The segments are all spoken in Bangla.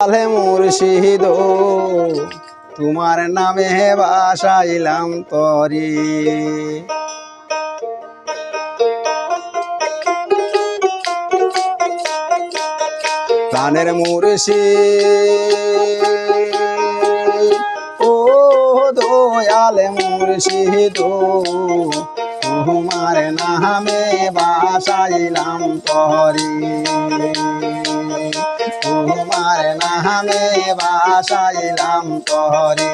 আলে মুর্শিদ তোমার নামে বাসাইলাম তরি। প্রাণের মুর্শিদ ও দয়ালে মুর্শিদ তোমার নামে বাসাইলাম তরি। তোমার নামে বাসাইলাম তরি।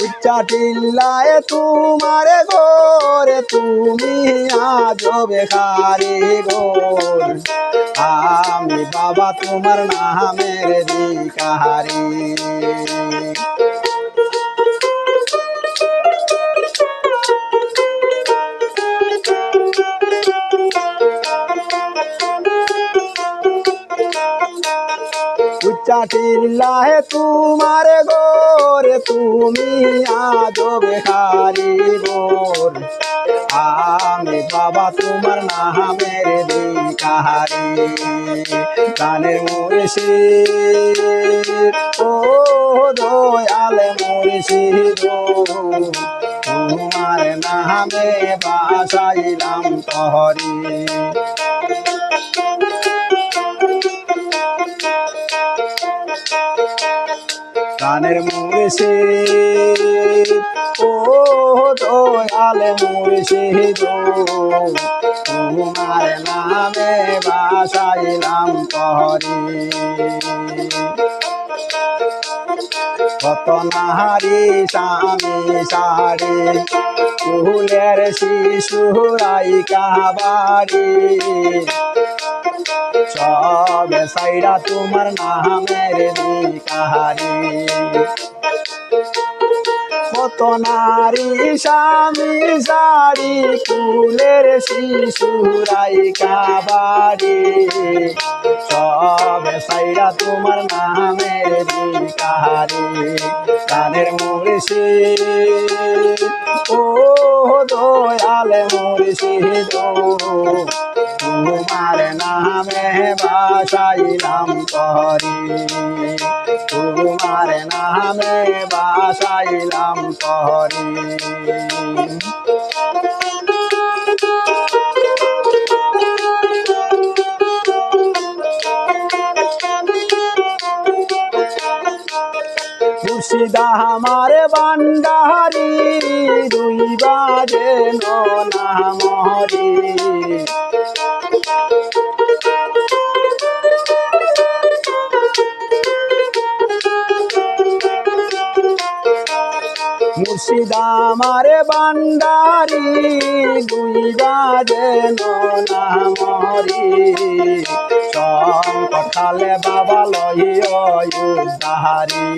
উচ্চা টিল্লায় তোমার গোরে তুমি আজবে খারি গোর। আমি বাবা তোমার নামের ভিখারি। উচ্চা টিল্লায় তোমার গোরে তুমি আজবে খারি গোর। আমি বাবা তোমার নামের ভিখারি। প্রাণের মুর্শিদ ও দয়ালে মুর্শিদ তোমার নামে বাসাইলাম তরি। প্রাণের মুর্শিদ ও দয়ালে মুর্শিদ তোমার নামে বাসাইলাম তরি। কত নারী স্বামী সারি ফুলের শিশুরাই কাবাড়ি। সবে সাইরা তোমার নামের ভিখারি। কত নারী স্বামী সারি ফুলের শিশুরাই কাবাড়ি। সবে সাইরা তোমার নামের ভিখারি। প্রাণের মুর্শিদ ও দয়ালে মুর্শিদ তোমার নামে বাসাইলাম তরি। তোমার নামে বাসাইলাম তরি। মুর্শিদা আমার বান্ডারি দুই বাজে নামরি। মুর্শিদা আমার বান্ডারি দুই বাজে নামরি। সংকটকালে বাবা লইও উদ্ধারি।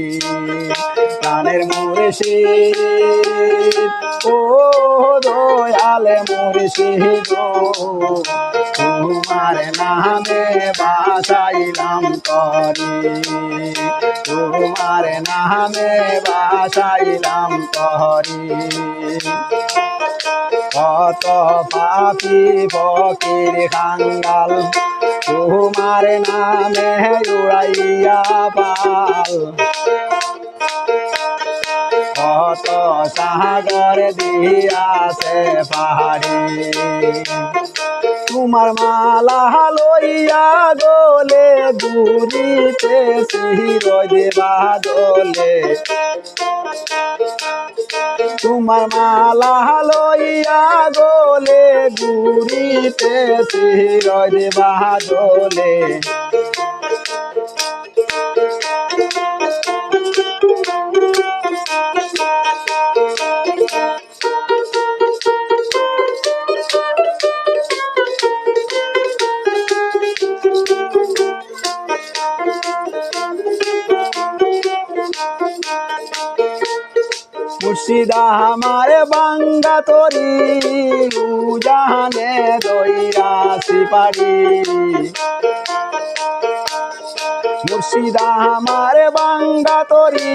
প্রাণের মুর্শিদ ও দয়ালে মুর্শিদ তোমার নামে বাসাইলাম তরি। তোমার নামে বাসাইলাম তরি। কত পাপি ফকির কাঙ্গাল তোমার নামে উড়াইয়া পাল। কত সাগর দিয়াছে পাহাড়ি। তোমার মালা লইয়া গলে ঘুরিতে শিরোদে বাদলে। তোমার মালা লইয়া গলে ঘুরিতে শিরোদে বাদলে। মুর্শিদা আমার বাঙ্গা তরি উজানে দইরাছি পারি। মুর্শিদা আমার বাঙ্গা তরি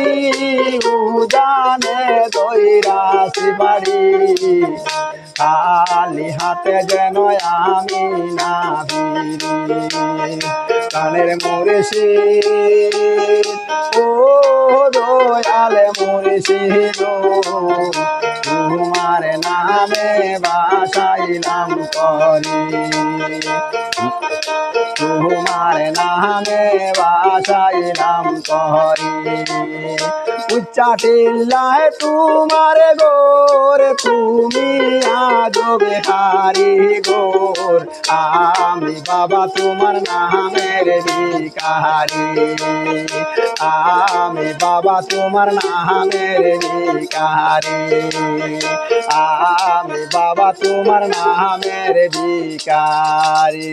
উজানে দইরাছি পারি। খালি হাতে যেন আমি না ফিরি প্রাণের মুর্শিদ ও দয়াল মুর্শিদ তোমার নামে বাসাইলাম করি তোমার নামে বাসাইলাম করি উচ্চাটিল্লায় তোমার গোর তুমি আজ বিহারি গোর আমি বাবা তোমার নামের ভিখারি আমি বাবা তোমার নামের ভিখারি আমি বাবা তোমার নামের ভিখারি